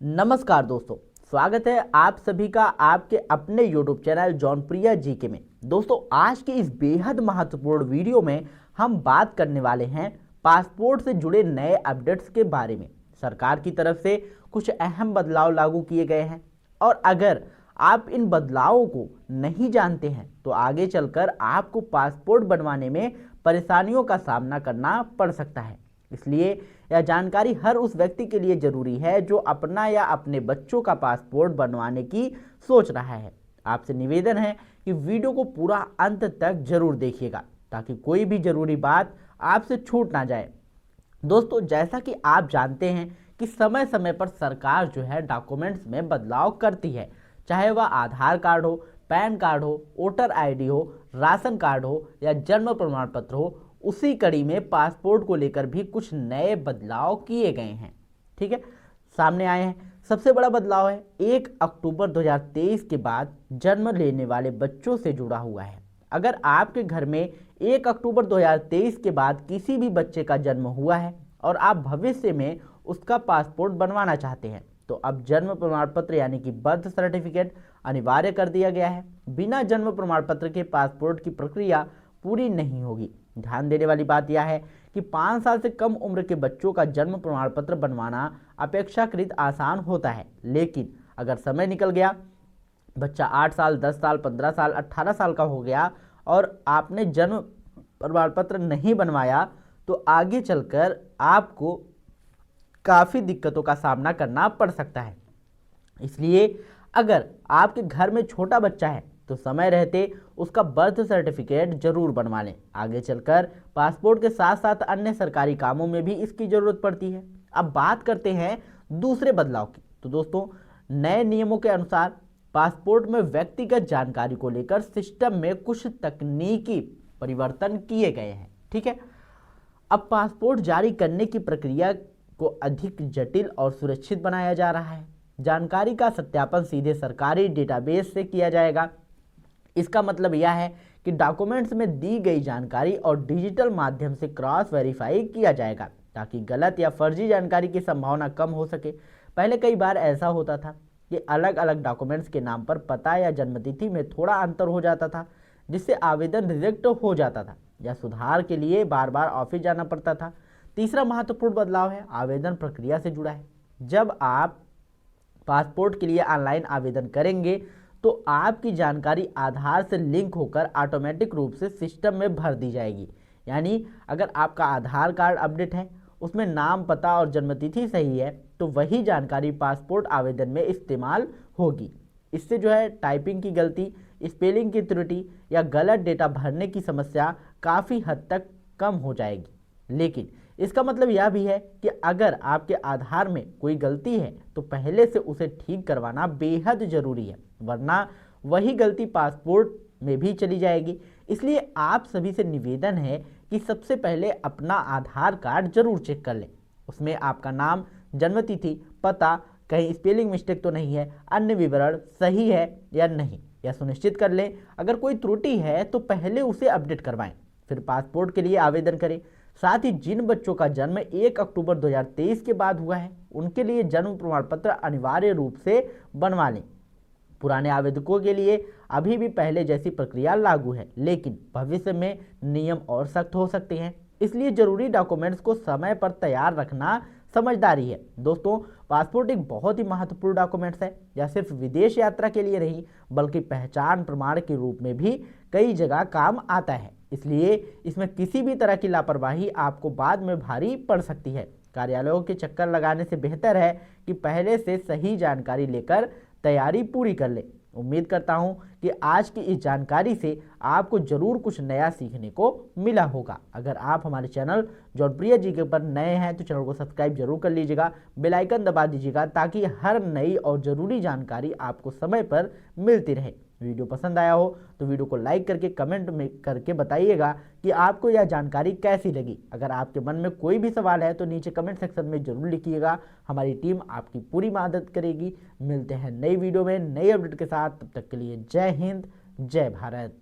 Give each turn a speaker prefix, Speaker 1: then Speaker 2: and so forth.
Speaker 1: नमस्कार दोस्तों, स्वागत है आप सभी का आपके अपने YouTube चैनल जॉनप्रिया जीके में। दोस्तों, आज के इस बेहद महत्वपूर्ण वीडियो में हम बात करने वाले हैं पासपोर्ट से जुड़े नए अपडेट्स के बारे में। सरकार की तरफ से कुछ अहम बदलाव लागू किए गए हैं और अगर आप इन बदलावों को नहीं जानते हैं तो आगे चलकर आपको पासपोर्ट बनवाने में परेशानियों का सामना करना पड़ सकता है। इसलिए यह जानकारी हर उस व्यक्ति के लिए जरूरी है जो अपना या अपने बच्चों का पासपोर्ट बनवाने की सोच रहा है। आपसे निवेदन है कि वीडियो को पूरा अंत तक जरूर देखिएगा ताकि कोई भी जरूरी बात आपसे छूट ना जाए। दोस्तों, जैसा कि आप जानते हैं कि समय समय पर सरकार जो है डॉक्यूमेंट्स में बदलाव करती है, चाहे वह आधार कार्ड हो, पैन कार्ड हो, वोटर आईडी हो, राशन कार्ड हो या जन्म प्रमाण पत्र हो। उसी कड़ी में पासपोर्ट को लेकर भी कुछ नए बदलाव किए गए हैं। ठीक है, सामने आए हैं। सबसे बड़ा बदलाव है 1 अक्टूबर 2023 के बाद जन्म लेने वाले बच्चों से जुड़ा हुआ है। अगर आपके घर में 1 अक्टूबर 2023 के बाद किसी भी बच्चे का जन्म हुआ है और आप भविष्य में उसका पासपोर्ट बनवाना चाहते हैं तो अब जन्म प्रमाण पत्र यानी कि बर्थ सर्टिफिकेट अनिवार्य कर दिया गया है। बिना जन्म प्रमाण पत्र के पासपोर्ट की प्रक्रिया पूरी नहीं होगी। ध्यान देने वाली बात यह है कि 5 साल से कम उम्र के बच्चों का जन्म प्रमाण पत्र बनवाना अपेक्षाकृत आसान होता है, लेकिन अगर समय निकल गया, बच्चा 8 साल, 10 साल, 15 साल, 18 साल का हो गया और आपने जन्म प्रमाण पत्र नहीं बनवाया तो आगे चलकर आपको काफ़ी दिक्कतों का सामना करना पड़ सकता है। इसलिए अगर आपके घर में छोटा बच्चा है तो समय रहते उसका बर्थ सर्टिफिकेट जरूर बनवा लें। आगे चलकर पासपोर्ट के साथ साथ अन्य सरकारी कामों में भी इसकी जरूरत पड़ती है। अब बात करते हैं दूसरे बदलाव की। तो दोस्तों, नए नियमों के अनुसार पासपोर्ट में व्यक्तिगत जानकारी को लेकर सिस्टम में कुछ तकनीकी परिवर्तन किए गए हैं। ठीक है, अब पासपोर्ट जारी करने की प्रक्रिया को अधिक जटिल और सुरक्षित बनाया जा रहा है। जानकारी का सत्यापन सीधे सरकारी डेटाबेस से किया जाएगा। इसका मतलब यह है कि डॉक्यूमेंट्स में दी गई जानकारी और डिजिटल माध्यम से क्रॉस वेरीफाई किया जाएगा ताकि गलत या फर्जी जानकारी की संभावना कम हो सके। पहले कई बार ऐसा होता था कि अलग अलग डॉक्यूमेंट्स के नाम पर पता या जन्मतिथि में थोड़ा अंतर हो जाता था, जिससे आवेदन रिजेक्ट हो जाता था या सुधार के लिए बार बार ऑफिस जाना पड़ता था। तीसरा महत्वपूर्ण बदलाव है आवेदन प्रक्रिया से जुड़ा है। जब आप पासपोर्ट के लिए ऑनलाइन आवेदन करेंगे तो आपकी जानकारी आधार से लिंक होकर ऑटोमेटिक रूप से सिस्टम में भर दी जाएगी। यानी अगर आपका आधार कार्ड अपडेट है, उसमें नाम, पता और जन्मतिथि सही है तो वही जानकारी पासपोर्ट आवेदन में इस्तेमाल होगी। इससे जो है टाइपिंग की गलती, स्पेलिंग की त्रुटि या गलत डेटा भरने की समस्या काफ़ी हद तक कम हो जाएगी। लेकिन इसका मतलब यह भी है कि अगर आपके आधार में कोई गलती है तो पहले से उसे ठीक करवाना बेहद ज़रूरी है, वरना वही गलती पासपोर्ट में भी चली जाएगी। इसलिए आप सभी से निवेदन है कि सबसे पहले अपना आधार कार्ड जरूर चेक कर लें। उसमें आपका नाम, जन्मतिथि, पता, कहीं स्पेलिंग मिस्टेक तो नहीं है, अन्य विवरण सही है या नहीं, यह सुनिश्चित कर लें। अगर कोई त्रुटि है तो पहले उसे अपडेट करवाएं, फिर पासपोर्ट के लिए आवेदन करें। साथ ही जिन बच्चों का जन्म 1 अक्टूबर 2023 के बाद हुआ है उनके लिए जन्म प्रमाण पत्र अनिवार्य रूप से बनवा लें। पुराने आवेदकों के लिए अभी भी पहले जैसी प्रक्रिया लागू है, लेकिन भविष्य में नियम और सख्त हो सकते हैं। इसलिए जरूरी डॉक्यूमेंट्स को समय पर तैयार रखना समझदारी है। दोस्तों, पासपोर्ट एक बहुत ही महत्वपूर्ण डॉक्यूमेंट्स है। यह सिर्फ विदेश यात्रा के लिए नहीं बल्कि पहचान प्रमाण के रूप में भी कई जगह काम आता है। इसलिए इसमें किसी भी तरह की लापरवाही आपको बाद में भारी पड़ सकती है। कार्यालयों के चक्कर लगाने से बेहतर है कि पहले से सही जानकारी लेकर तैयारी पूरी कर ले। उम्मीद करता हूं कि आज की इस जानकारी से आपको जरूर कुछ नया सीखने को मिला होगा। अगर आप हमारे चैनल जॉनप्रिया जी के पर नए हैं तो चैनल को सब्सक्राइब जरूर कर लीजिएगा, बेल आइकन दबा दीजिएगा ताकि हर नई और ज़रूरी जानकारी आपको समय पर मिलती रहे। वीडियो पसंद आया हो तो वीडियो को लाइक करके कमेंट में करके बताइएगा कि आपको यह जानकारी कैसी लगी। अगर आपके मन में कोई भी सवाल है तो नीचे कमेंट सेक्शन में जरूर लिखिएगा, हमारी टीम आपकी पूरी मदद करेगी। मिलते हैं नई वीडियो में नई अपडेट के साथ, तब तक के लिए जय हिंद, जय भारत।